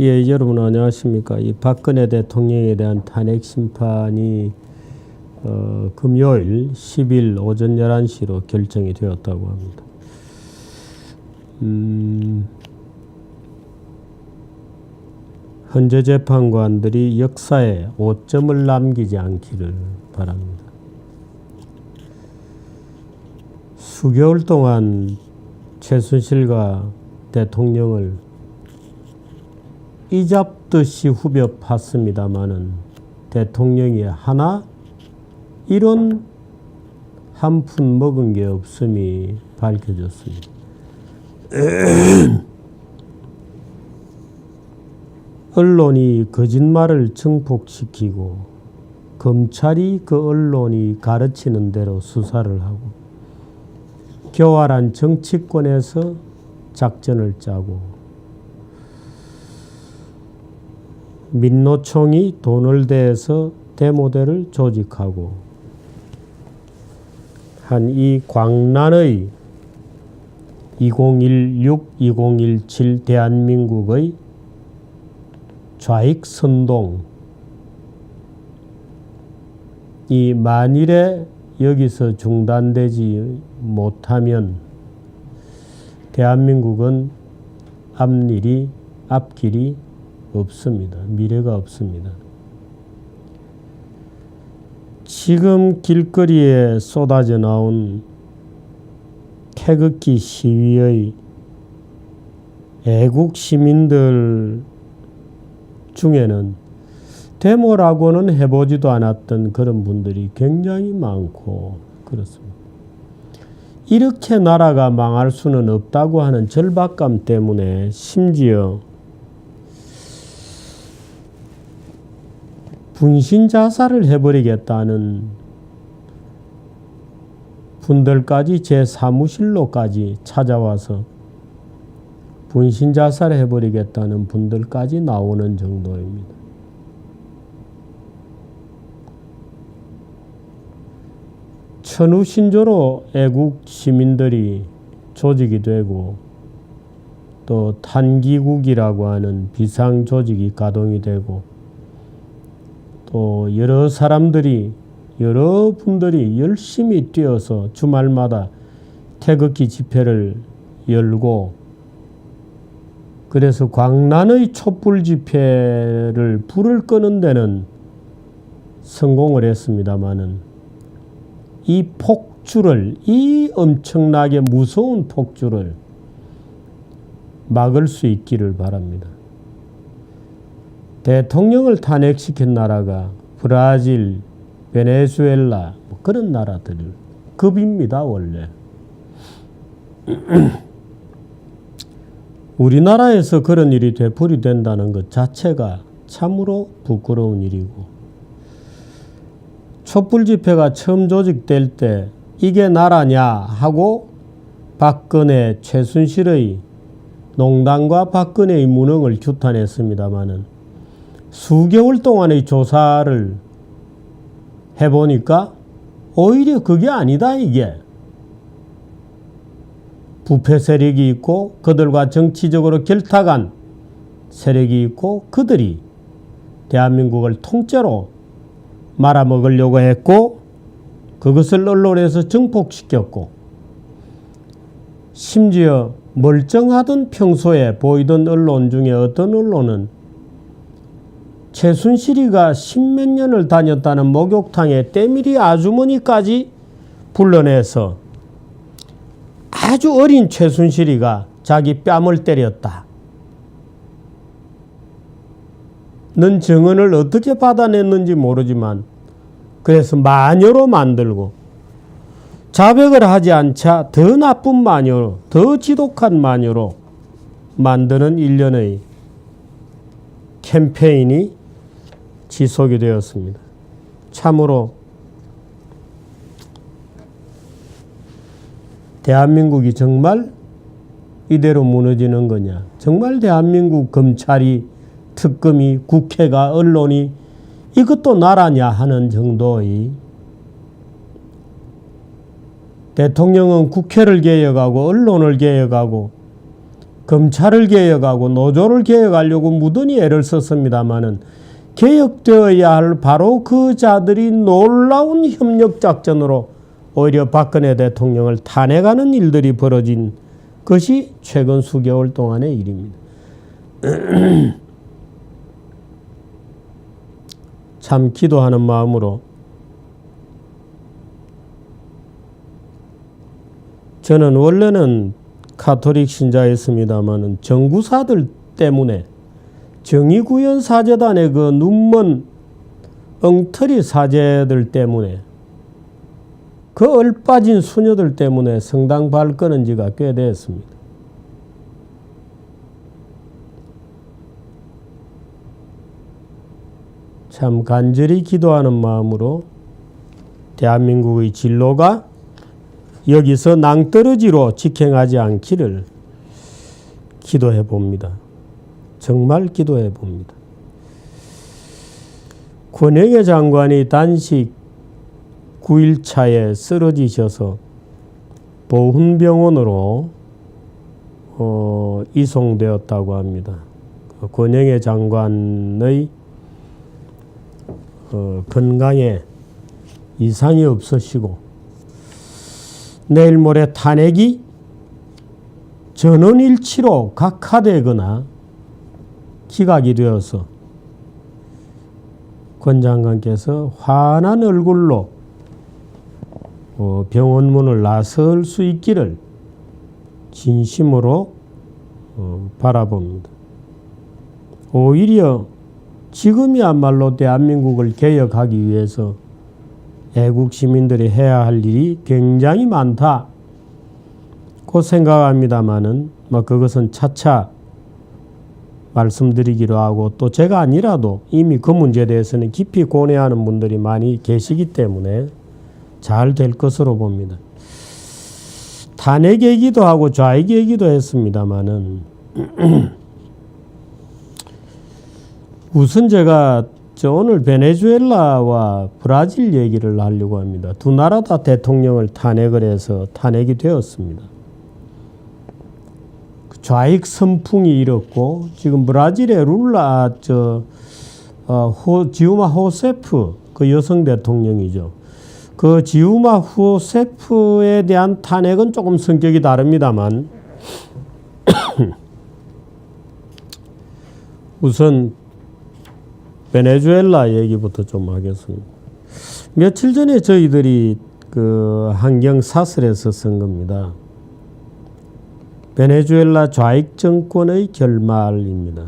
예, 여러분 안녕하십니까. 이 박근혜 대통령에 대한 탄핵 심판이 금요일 10일 오전 11시로 결정이 되었다고 합니다. 현재 재판관들이 역사에 오점을 남기지 않기를 바랍니다. 수개월 동안 최순실과 대통령을 이잡듯이 후벼 팠습니다마는 대통령이 하나 이런 한 푼 먹은 게 없음이 밝혀졌습니다. 언론이 거짓말을 증폭시키고 검찰이 그 언론이 가르치는 대로 수사를 하고 교활한 정치권에서 작전을 짜고 민노총이 돈을 대서 데모대를 조직하고 한 이 광란의 2016-2017 대한민국의 좌익선동, 이 만일에 여기서 중단되지 못하면 대한민국은 앞길이 없습니다. 미래가 없습니다. 지금 길거리에 쏟아져 나온 태극기 시위의 애국 시민들 중에는 데모라고는 해보지도 않았던 그런 분들이 굉장히 많고 그렇습니다. 이렇게 나라가 망할 수는 없다고 하는 절박감 때문에 심지어 분신 자살을 해버리겠다는 분들까지 제 사무실로까지 찾아와서 분신 자살을 해버리겠다는 분들까지 나오는 정도입니다. 천우신조로 애국 시민들이 조직이 되고 또 탄기국이라고 하는 비상 조직이 가동이 되고 또 여러분들이 열심히 뛰어서 주말마다 태극기 집회를 열고 그래서 광란의 촛불 집회를 불을 끄는 데는 성공을 했습니다마는 이 폭주를, 이 엄청나게 무서운 폭주를 막을 수 있기를 바랍니다. 대통령을 탄핵시킨 나라가 브라질, 베네수엘라 그런 나라들 급입니다. 원래. 우리나라에서 그런 일이 되풀이된다는 것 자체가 참으로 부끄러운 일이고 촛불 집회가 처음 조직될 때 이게 나라냐 하고 박근혜, 최순실의 농단과 박근혜의 무능을 규탄했습니다마는 수개월 동안의 조사를 해보니까 오히려 그게 아니다. 이게 부패 세력이 있고 그들과 정치적으로 결탁한 세력이 있고 그들이 대한민국을 통째로 말아먹으려고 했고 그것을 언론에서 증폭시켰고 심지어 멀쩡하던 평소에 보이던 언론 중에 어떤 언론은 최순실이가 십몇 년을 다녔다는 목욕탕에 때밀이 아주머니까지 불러내서 아주 어린 최순실이가 자기 뺨을 때렸다 는 증언을 어떻게 받아냈는지 모르지만 그래서 마녀로 만들고 자백을 하지 않자 더 나쁜 마녀로, 더 지독한 마녀로 만드는 일련의 캠페인이 지속이 되었습니다. 참으로 대한민국이 정말 이대로 무너지는 거냐? 정말 대한민국 검찰이, 특검이, 국회가, 언론이 이것도 나라냐 하는 정도의 대통령은 국회를 개혁하고 언론을 개혁하고 검찰을 개혁하고 노조를 개혁하려고 무던히 애를 썼습니다마는 개혁되어야 할 바로 그 자들이 놀라운 협력작전으로 오히려 박근혜 대통령을 탄핵하는 일들이 벌어진 것이 최근 수개월 동안의 일입니다. 참 기도하는 마음으로 저는 원래는 가톨릭 신자였습니다마는 정구사들 때문에 정의구현 사제단의 그 눈먼 엉터리 사제들 때문에 그 얼빠진 수녀들 때문에 성당 발 끊은 지가 꽤 됐습니다. 참 간절히 기도하는 마음으로 대한민국의 진로가 여기서 낭떠러지로 직행하지 않기를 기도해 봅니다. 정말 기도해 봅니다. 권영애 장관이 단식 9일차에 쓰러지셔서 보훈병원으로 이송되었다고 합니다. 권영애 장관의 건강에 이상이 없으시고 내일 모레 탄핵이 전원일치로 각하되거나 기각이 되어서 권 장관께서 환한 얼굴로 병원 문을 나설 수 있기를 진심으로 바라봅니다. 오히려 지금이야말로 대한민국을 개혁하기 위해서 애국 시민들이 해야 할 일이 굉장히 많다. 그 생각합니다마는 그것은 차차 말씀드리기로 하고 또 제가 아니라도 이미 그 문제에 대해서는 깊이 고뇌하는 분들이 많이 계시기 때문에 잘 될 것으로 봅니다. 탄핵 얘기도 하고 좌익 얘기도 했습니다마는 우선 제가 오늘 베네수엘라와 브라질 얘기를 하려고 합니다. 두 나라 다 대통령을 탄핵을 해서 탄핵이 되었습니다. 좌익 선풍이 일었고 지금 브라질의 룰라 지우마 호세프 그 여성 대통령이죠. 그 지우마 호세프에 대한 탄핵은 조금 성격이 다릅니다만 우선 베네수엘라 얘기부터 좀 하겠습니다. 며칠 전에 저희들이 그 환경 사설에서 쓴 겁니다. 베네수엘라 좌익 정권의 결말입니다.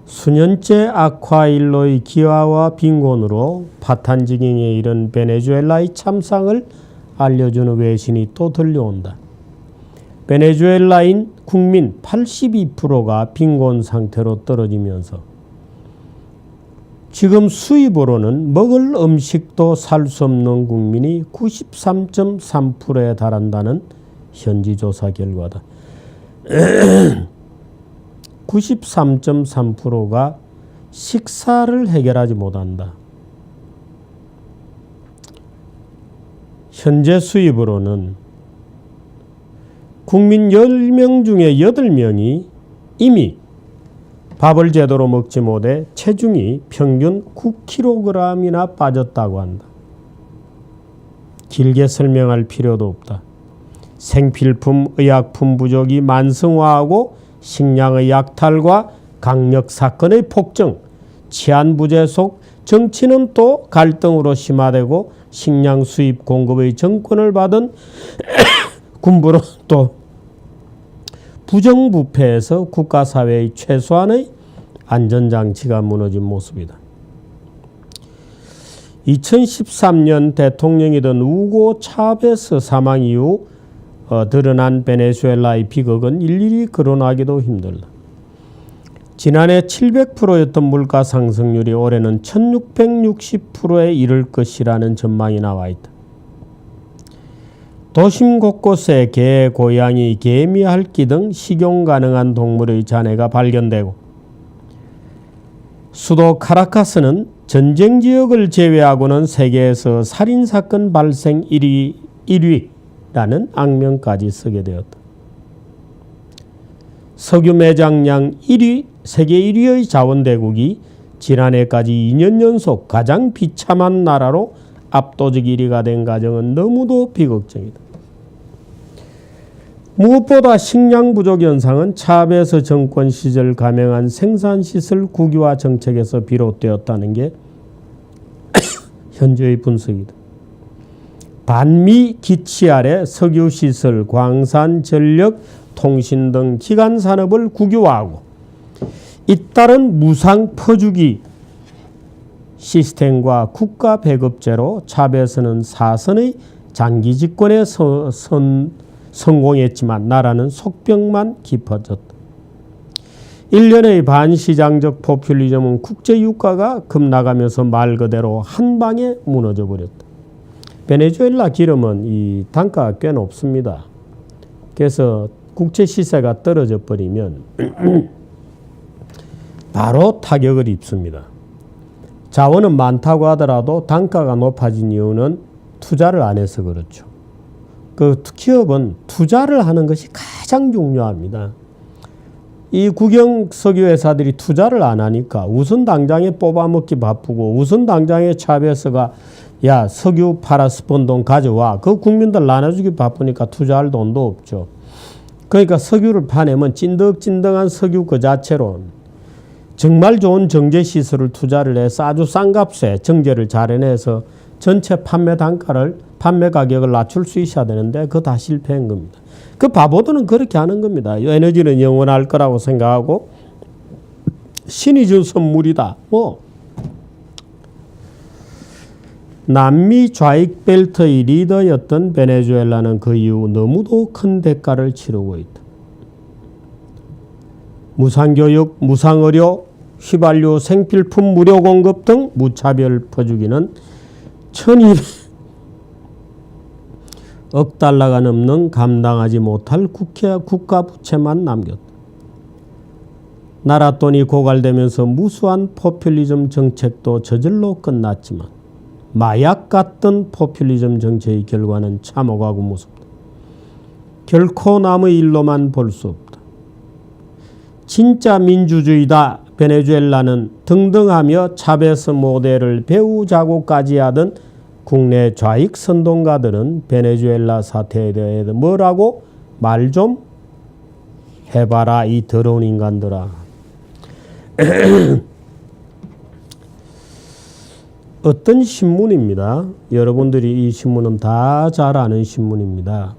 수년째 악화일로의 기화와 빈곤으로 파탄지경에 이른 베네수엘라의 참상을 알려주는 외신이 또 들려온다. 베네수엘라인 국민 82%가 빈곤 상태로 떨어지면서 지금 수입으로는 먹을 음식도 살 수 없는 국민이 93.3%에 달한다는 현지 조사 결과다. 93.3%가 식사를 해결하지 못한다. 현재 수입으로는 국민 10명 중에 8명이 이미 밥을 제대로 먹지 못해 체중이 평균 9kg이나 빠졌다고 한다. 길게 설명할 필요도 없다. 생필품, 의약품 부족이 만성화하고 식량의 약탈과 강력 사건의 폭증, 치안 부재 속 정치는 또 갈등으로 심화되고 식량 수입 공급의 정권을 받은 군부는 또 부정부패에서 국가사회의 최소한의 안전장치가 무너진 모습이다. 2013년 대통령이던 우고 차베스 사망 이후 드러난 베네수엘라의 비극은 일일이 거론하기도 힘들다. 지난해 700%였던 물가 상승률이 올해는 1660%에 이를 것이라는 전망이 나와 있다. 도심 곳곳에 개, 고양이, 개미, 할기 등 식용 가능한 동물의 잔해가 발견되고 수도 카라카스는 전쟁 지역을 제외하고는 세계에서 살인사건 발생 1위라는 악명까지 쓰게 되었다. 석유 매장량 1위, 세계 1위의 자원대국이 지난해까지 2년 연속 가장 비참한 나라로 압도적 1위가 된 과정은 너무도 비극적이다. 무엇보다 식량 부족 현상은 차베스 정권 시절 감행한 생산시설 국유화 정책에서 비롯되었다는 게 현재의 분석이다. 반미 기치 아래 석유시설, 광산, 전력, 통신 등 기간산업을 국유화하고 잇따른 무상 퍼주기 시스템과 국가 배급제로 차베스는 사선의 장기 집권에 성공했지만 나라는 속병만 깊어졌다. 일련의 반시장적 포퓰리즘은 국제유가가 급락하면서 말 그대로 한 방에 무너져 버렸다. 베네수엘라 기름은 이 단가가 꽤 높습니다. 그래서 국제 시세가 떨어져 버리면 바로 타격을 입습니다. 자원은 많다고 하더라도 단가가 높아진 이유는 투자를 안 해서 그렇죠. 그 기업은 투자를 하는 것이 가장 중요합니다. 이 국영 석유 회사들이 투자를 안 하니까 우선 당장에 뽑아먹기 바쁘고 우선 당장에 차베스가 야 석유 팔아서 번 돈 가져와 그 국민들 나눠주기 바쁘니까 투자할 돈도 없죠. 그러니까 석유를 파내면 찐득찐득한 석유 그 자체로 정말 좋은 정제시설을 투자를 해서 아주 싼 값에 정제를 잘 해내서 전체 판매 가격을 낮출 수 있어야 되는데 그거 다 실패한 겁니다. 그 바보들은 그렇게 하는 겁니다. 에너지는 영원할 거라고 생각하고 신이 준 선물이다. 남미 좌익 벨트의 리더였던 베네수엘라는 그 이후 너무도 큰 대가를 치르고 있다. 무상교육, 무상의료, 휘발유, 생필품 무료 공급 등 무차별 퍼주기는 1200억 달러가 넘는 감당하지 못할 국가 부채만 남겼다. 나라 돈이 고갈되면서 무수한 포퓰리즘 정책도 저절로 끝났지만 마약 같던 포퓰리즘 정책의 결과는 참혹하고 무섭다. 결코 남의 일로만 볼 수 없다. 진짜 민주주의다 베네수엘라는 등등하며 차베스 모델을 배우자고까지 하던 국내 좌익 선동가들은 베네수엘라 사태에 대해 뭐라고 말 좀 해봐라 이 더러운 인간들아. 어떤 신문입니다. 여러분들이 이 신문은 다 잘 아는 신문입니다.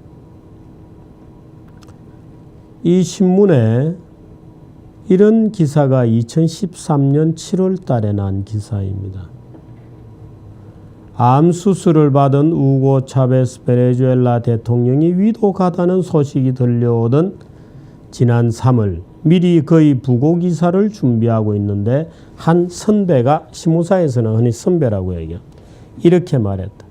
이 신문에 이런 기사가 2013년 7월 달에 난 기사입니다. 암 수술을 받은 우고 차베스 베네수엘라 대통령이 위독하다는 소식이 들려오던 지난 3월 미리 거의 부고 기사를 준비하고 있는데 한 선배가 신문사에서는 흔히 선배라고 얘기합니다. 이렇게 말했다.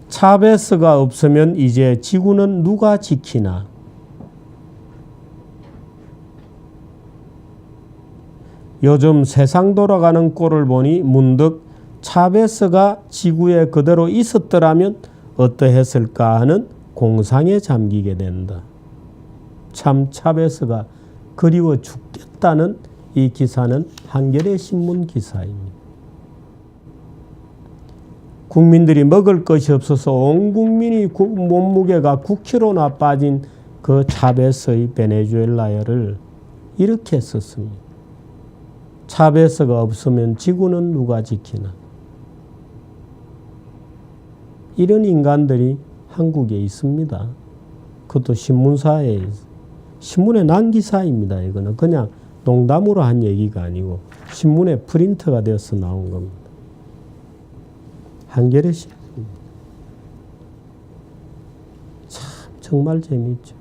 차베스가 없으면 이제 지구는 누가 지키나. 요즘 세상 돌아가는 꼴을 보니 문득 차베스가 지구에 그대로 있었더라면 어떠했을까 하는 공상에 잠기게 된다. 참 차베스가 그리워 죽겠다는 이 기사는 한겨레 신문 기사입니다. 국민들이 먹을 것이 없어서 온 국민이 몸무게가 9kg나 빠진 그 차베스의 베네수엘라를 이렇게 썼습니다. 차베스가 없으면 지구는 누가 지키나. 이런 인간들이 한국에 있습니다. 그것도 신문사에 신문에 난 기사입니다. 이거는 그냥 농담으로 한 얘기가 아니고 신문에 프린트가 되어서 나온 겁니다. 한겨레 신문. 참 정말 재미있죠.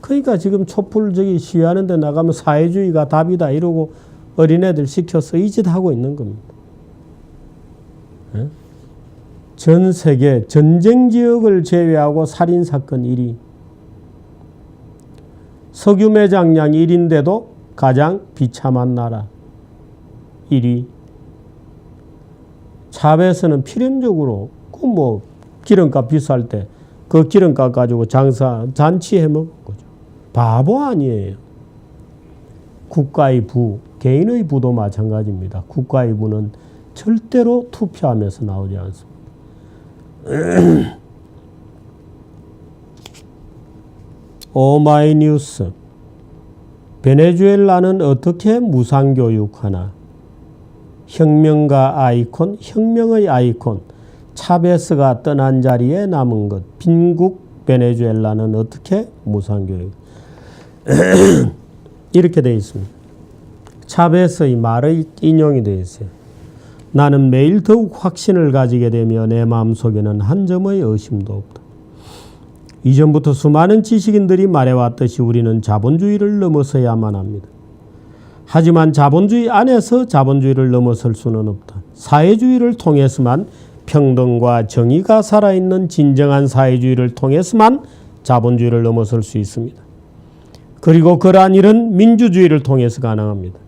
그러니까 지금 촛불 시위하는 데 나가면 사회주의가 답이다 이러고 어린애들 시켜서 이 짓 하고 있는 겁니다. 전 세계 전쟁 지역을 제외하고 살인사건 1위. 석유 매장량 1위인데도 가장 비참한 나라 1위. 차베스는 필연적으로 기름값 비쌀 때 그 기름값 가지고 잔치해 먹은 거죠. 바보 아니에요. 국가의 부, 개인의 부도 마찬가지입니다. 국가의 부는 절대로 투표하면서 나오지 않습니다. 오마이뉴스. 베네수엘라는 어떻게 무상교육하나? 혁명가 아이콘, 혁명의 아이콘, 차베스가 떠난 자리에 남은 것. 빈국 베네수엘라는 어떻게 무상교육? 이렇게 되어 있습니다. 차베스의 말의 인용이 되어 있어요. 나는 매일 더욱 확신을 가지게 되며 내 마음속에는 한 점의 의심도 없다. 이전부터 수많은 지식인들이 말해왔듯이 우리는 자본주의를 넘어서야만 합니다. 하지만 자본주의 안에서 자본주의를 넘어설 수는 없다. 사회주의를 통해서만, 평등과 정의가 살아있는 진정한 사회주의를 통해서만 자본주의를 넘어설 수 있습니다. 그리고 그러한 일은 민주주의를 통해서 가능합니다.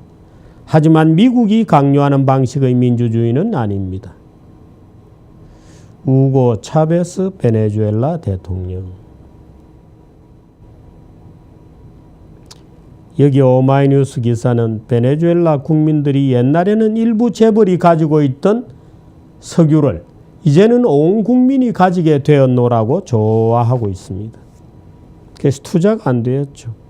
하지만 미국이 강요하는 방식의 민주주의는 아닙니다. 우고 차베스 베네수엘라 대통령. 여기 오마이뉴스 기사는 베네수엘라 국민들이 옛날에는 일부 재벌이 가지고 있던 석유를 이제는 온 국민이 가지게 되었노라고 좋아하고 있습니다. 그래서 투자가 안 되었죠.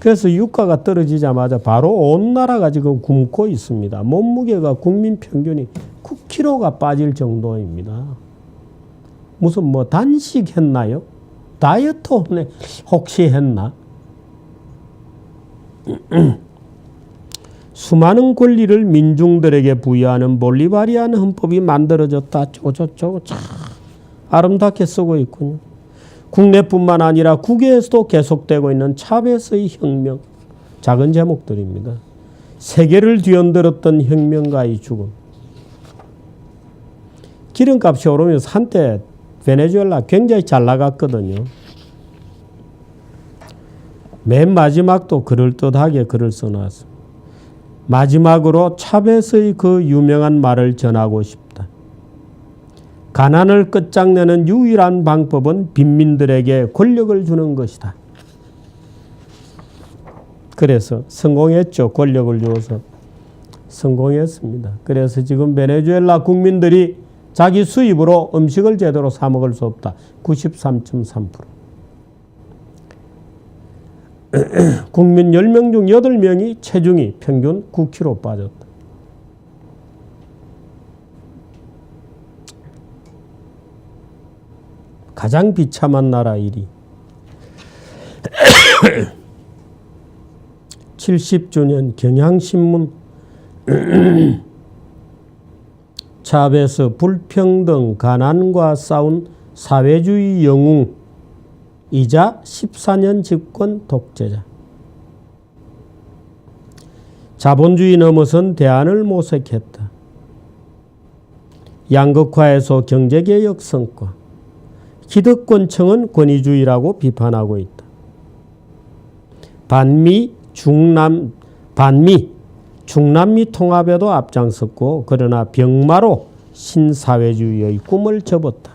그래서 유가가 떨어지자마자 바로 온 나라가 지금 굶고 있습니다. 몸무게가 국민 평균이 9kg가 빠질 정도입니다. 무슨 뭐 단식 했나요? 다이어트 혹시 했나? 수많은 권리를 민중들에게 부여하는 볼리바리안 헌법이 만들어졌다. 저거 참 아름답게 쓰고 있군요. 국내뿐만 아니라 국외에서도 계속되고 있는 차베스의 혁명. 작은 제목들입니다. 세계를 뒤흔들었던 혁명가의 죽음. 기름값이 오르면서 한때 베네수엘라 굉장히 잘 나갔거든요. 맨 마지막도 그럴듯하게 글을 써놨습니다. 마지막으로 차베스의 그 유명한 말을 전하고 싶다. 가난을 끝장내는 유일한 방법은 빈민들에게 권력을 주는 것이다. 그래서 성공했죠. 권력을 주어서 성공했습니다. 그래서 지금 베네수엘라 국민들이 자기 수입으로 음식을 제대로 사 먹을 수 없다. 93.3%. 국민 10명 중 8명이 체중이 평균 9kg 빠졌다. 가장 비참한 나라 1위. 70주년 경향신문. 차베스 불평등 가난과 싸운 사회주의 영웅 이자 14년 집권 독재자. 자본주의 넘어선 대안을 모색했다. 양극화에서 경제개혁 성과. 기득권층은 권위주의라고 비판하고 있다. 반미, 중남미 통합에도 앞장섰고 그러나 병마로 신사회주의의 꿈을 접었다.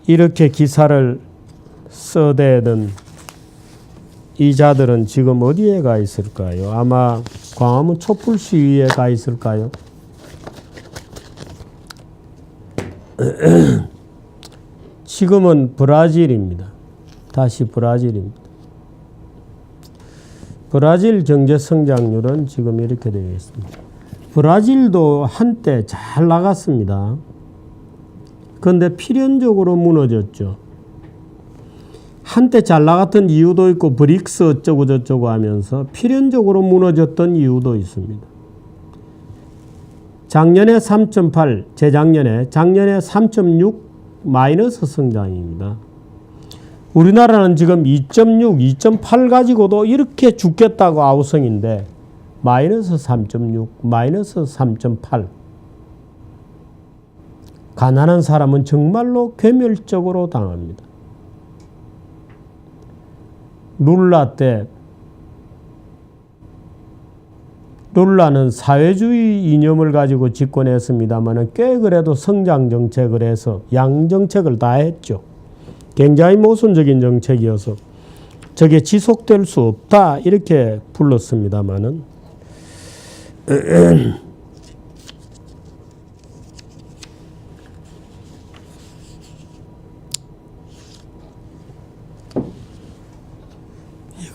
이렇게 기사를 써대던 이 자들은 지금 어디에 가 있을까요? 아마 광화문 촛불 시위에 가 있을까요? 지금은 브라질입니다. 다시 브라질입니다. 브라질 경제 성장률은 지금 이렇게 되어 있습니다. 브라질도 한때 잘 나갔습니다. 그런데 필연적으로 무너졌죠. 한때 잘 나갔던 이유도 있고 브릭스 어쩌고 저쩌고 하면서 필연적으로 무너졌던 이유도 있습니다. 작년에 3.8, 작년에 3.6 마이너스 성장입니다. 우리나라는 지금 2.6, 2.8 가지고도 이렇게 죽겠다고 아우성인데 마이너스 3.6, 마이너스 3.8. 가난한 사람은 정말로 괴멸적으로 당합니다. 룰라 때 룰라는 사회주의 이념을 가지고 집권했습니다만 꽤 그래도 성장 정책을 해서 양 정책을 다 했죠. 굉장히 모순적인 정책이어서 저게 지속될 수 없다 이렇게 불렀습니다마는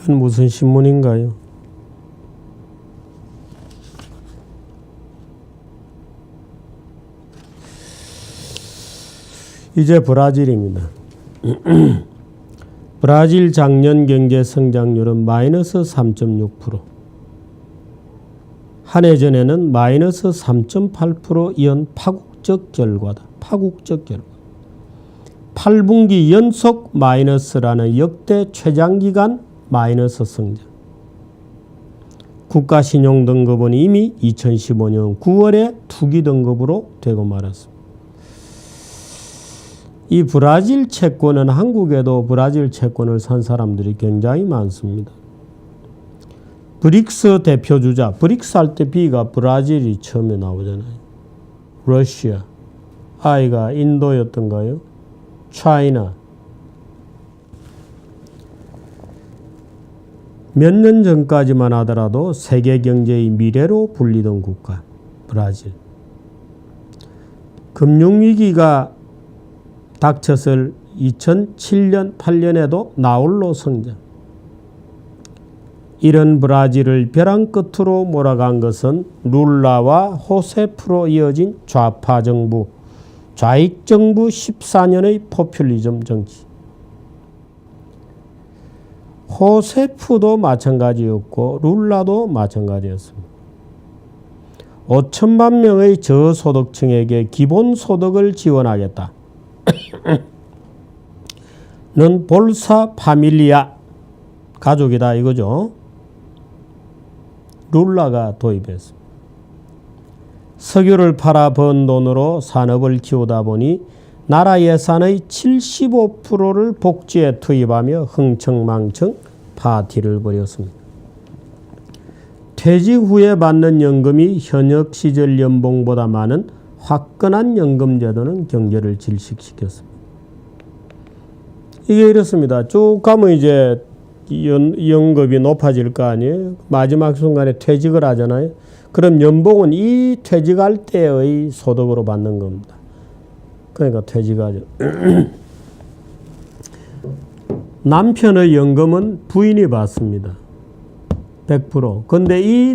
이건 무슨 신문인가요? 이제 브라질입니다. 브라질 작년 경제 성장률은 마이너스 3.6%. 한 해 전에는 마이너스 3.8% 이은 파국적 결과다. 파국적 결과. 8분기 연속 마이너스라는 역대 최장기간 마이너스 성장. 국가신용등급은 이미 2015년 9월에 투기 등급으로 되고 말았습니다. 이 브라질 채권은 한국에도 브라질 채권을 산 사람들이 굉장히 많습니다. 브릭스 대표주자, 브릭스 할 때 B가 브라질이 처음에 나오잖아요. 러시아, I가 인도였던가요? 차이나. 몇 년 전까지만 하더라도 세계 경제의 미래로 불리던 국가, 브라질. 금융위기가 닥쳤을 2007년, 8년에도 나홀로 성장. 이런 브라질을 벼랑 끝으로 몰아간 것은 룰라와 호세프로 이어진 좌파 정부, 좌익 정부 14년의 포퓰리즘 정치. 호세프도 마찬가지였고 룰라도 마찬가지였습니다. 5천만 명의 저소득층에게 기본소득을 지원하겠다. 는 볼사 파밀리아 가족이다 이거죠. 룰라가 도입했습니다. 석유를 팔아 번 돈으로 산업을 키우다 보니 나라 예산의 75%를 복지에 투입하며 흥청망청 파티를 벌였습니다. 퇴직 후에 받는 연금이 현역 시절 연봉보다 많은 화끈한 연금제도는 경제를 질식시켰습니다. 이게 이렇습니다. 쭉 가면 이제 연금이 높아질 거 아니에요. 마지막 순간에 퇴직을 하잖아요. 그럼 연봉은 이 퇴직할 때의 소득으로 받는 겁니다. 그러니까 퇴직하죠. 남편의 연금은 부인이 받습니다. 100%. 근데 이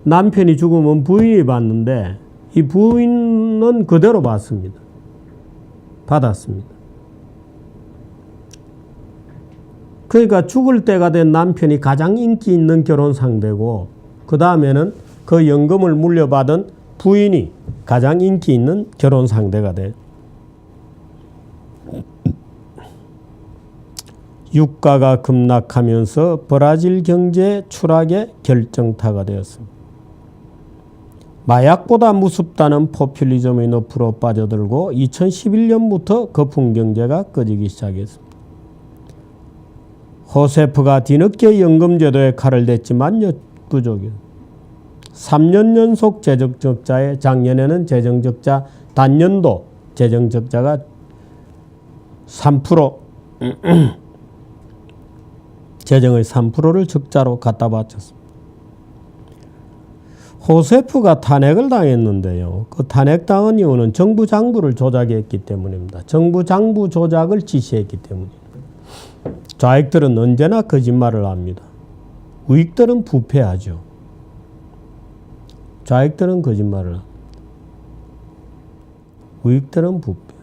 남편이 죽으면 부인이 받는데 이 부인은 그대로 받습니다. 받았습니다. 그러니까 죽을 때가 된 남편이 가장 인기 있는 결혼 상대고 그 다음에는 그 연금을 물려받은 부인이 가장 인기 있는 결혼 상대가 돼. 유가가 급락하면서 브라질 경제 추락의 결정타가 되었습니다. 마약보다 무섭다는 포퓰리즘의 늪으로 빠져들고 2011년부터 거품 경제가 꺼지기 시작했습니다. 호세프가 뒤늦게 연금제도에 칼을 댔지만 역부족이에요. 3년 연속 재정적자에 작년에는 재정적자 단년도 재정적자가 3% 재정의 3%를 적자로 갖다 바쳤습니다. 호세프가 탄핵을 당했는데요. 그 탄핵당한 이유는 정부 장부를 조작했기 때문입니다. 정부 장부 조작을 지시했기 때문입니다. 좌익들은 언제나 거짓말을 합니다. 우익들은 부패하죠. 좌익들은 거짓말을 합니다. 우익들은 부패.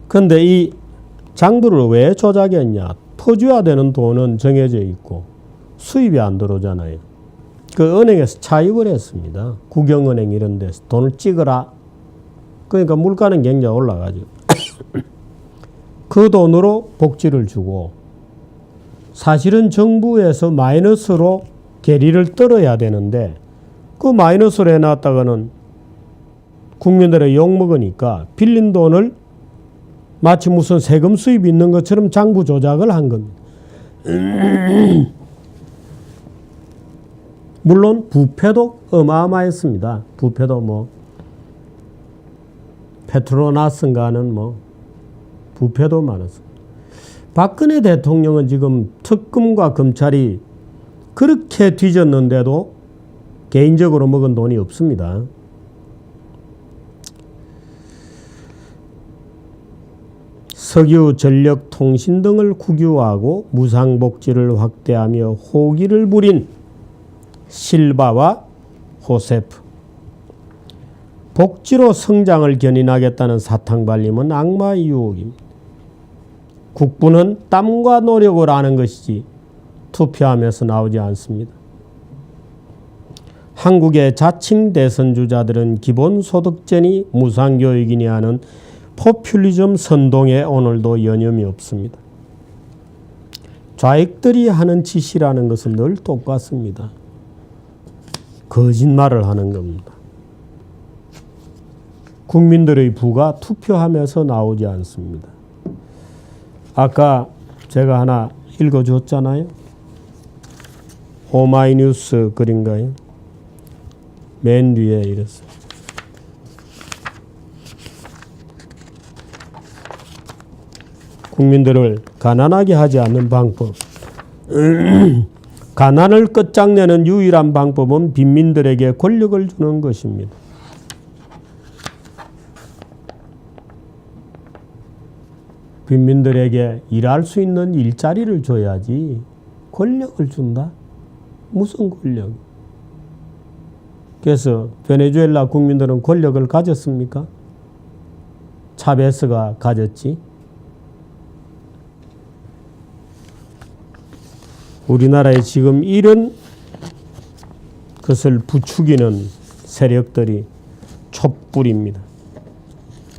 그런데 이 장부를 왜 조작했냐? 토지화되는 돈은 정해져 있고 수입이 안 들어오잖아요. 그 은행에서 차입을 했습니다. 국영은행 이런 데서 돈을 찍어라. 그러니까 물가는 굉장히 올라가죠. 그 돈으로 복지를 주고 사실은 정부에서 마이너스로 계리를 떨어야 되는데 그 마이너스로 해놨다가는 국민들의 욕먹으니까 빌린 돈을 마치 무슨 세금 수입이 있는 것처럼 장부 조작을 한 겁니다. 물론 부패도 어마어마했습니다. 부패도 뭐 페트로나스인가는 뭐 부패도 많았습니다. 박근혜 대통령은 지금 특검과 검찰이 그렇게 뒤졌는데도 개인적으로 먹은 돈이 없습니다. 석유, 전력, 통신 등을 국유화하고 무상복지를 확대하며 호기를 부린 실바와 호세프. 복지로 성장을 견인하겠다는 사탕발림은 악마의 유혹입니다. 국부는 땀과 노력을 하는 것이지 투표하면서 나오지 않습니다. 한국의 자칭 대선주자들은 기본소득제니 무상교육이니 하는 포퓰리즘 선동에 오늘도 여념이 없습니다. 좌익들이 하는 짓이라는 것은 늘 똑같습니다. 거짓말을 하는 겁니다. 국민들의 부가 투표하면서 나오지 않습니다. 아까 제가 하나 읽어줬잖아요. 오마이뉴스 글인가요? 맨 뒤에 이랬어요. 국민들을 가난하게 하지 않는 방법. 가난을 끝장내는 유일한 방법은 빈민들에게 권력을 주는 것입니다. 빈민들에게 일할 수 있는 일자리를 줘야지 권력을 준다? 무슨 권력? 그래서 베네수엘라 국민들은 권력을 가졌습니까? 차베스가 가졌지. 우리나라에 지금 이런 것을 부추기는 세력들이 촛불입니다.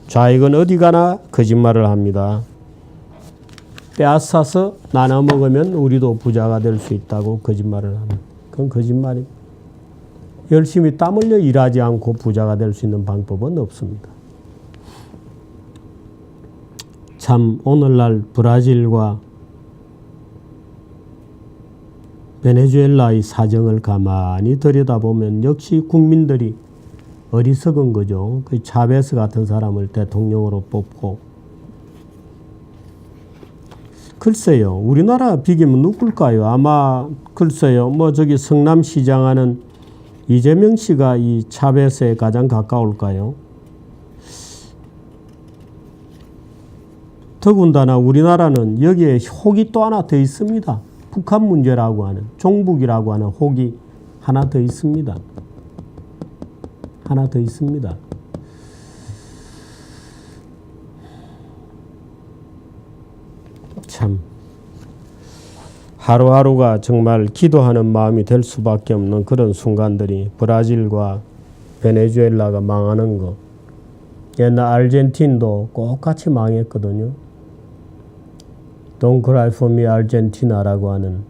좌익은 어디 가나 거짓말을 합니다. 빼앗아서 나눠 먹으면 우리도 부자가 될 수 있다고 거짓말을 합니다. 그건 거짓말입니다. 열심히 땀 흘려 일하지 않고 부자가 될 수 있는 방법은 없습니다. 참 오늘날 브라질과 베네수엘라의 사정을 가만히 들여다보면 역시 국민들이 어리석은 거죠. 그 차베스 같은 사람을 대통령으로 뽑고. 글쎄요, 우리나라 비기면 누굴까요? 아마 글쎄요, 뭐 저기 성남시장 하는 이재명 씨가 이 차베스에 가장 가까울까요? 더군다나 우리나라는 여기에 혹이 또 하나 더 있습니다. 북한 문제라고 하는, 종북이라고 하는 혹이 하나 더 있습니다. 하나 더 있습니다. 참 하루하루가 정말 기도하는 마음이 될 수밖에 없는 그런 순간들이 브라질과 베네수엘라가 망하는 거. 옛날 아르헨틴도 똑같이 망했거든요. Don't cry for me Argentina라고 하는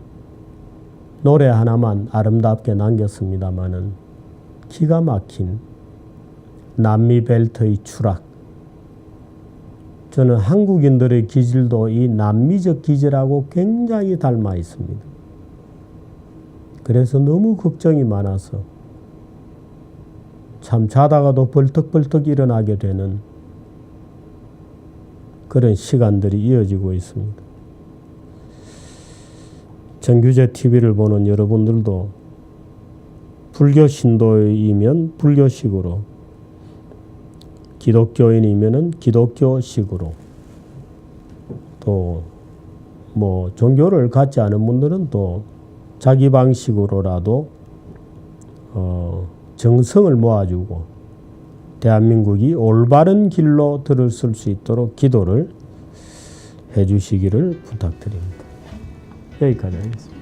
노래 하나만 아름답게 남겼습니다마는 기가 막힌 남미 벨트의 추락. 저는 한국인들의 기질도 이 남미적 기질하고 굉장히 닮아 있습니다. 그래서 너무 걱정이 많아서 참 자다가도 벌떡벌떡 일어나게 되는 그런 시간들이 이어지고 있습니다. 정규제 TV를 보는 여러분들도 불교 신도이면 불교식으로, 기독교인이면 기독교식으로, 또 뭐 종교를 갖지 않은 분들은 또 자기 방식으로라도 정성을 모아주고 대한민국이 올바른 길로 들어설 수 있도록 기도를 해주시기를 부탁드립니다. 여기까지 하겠습니다.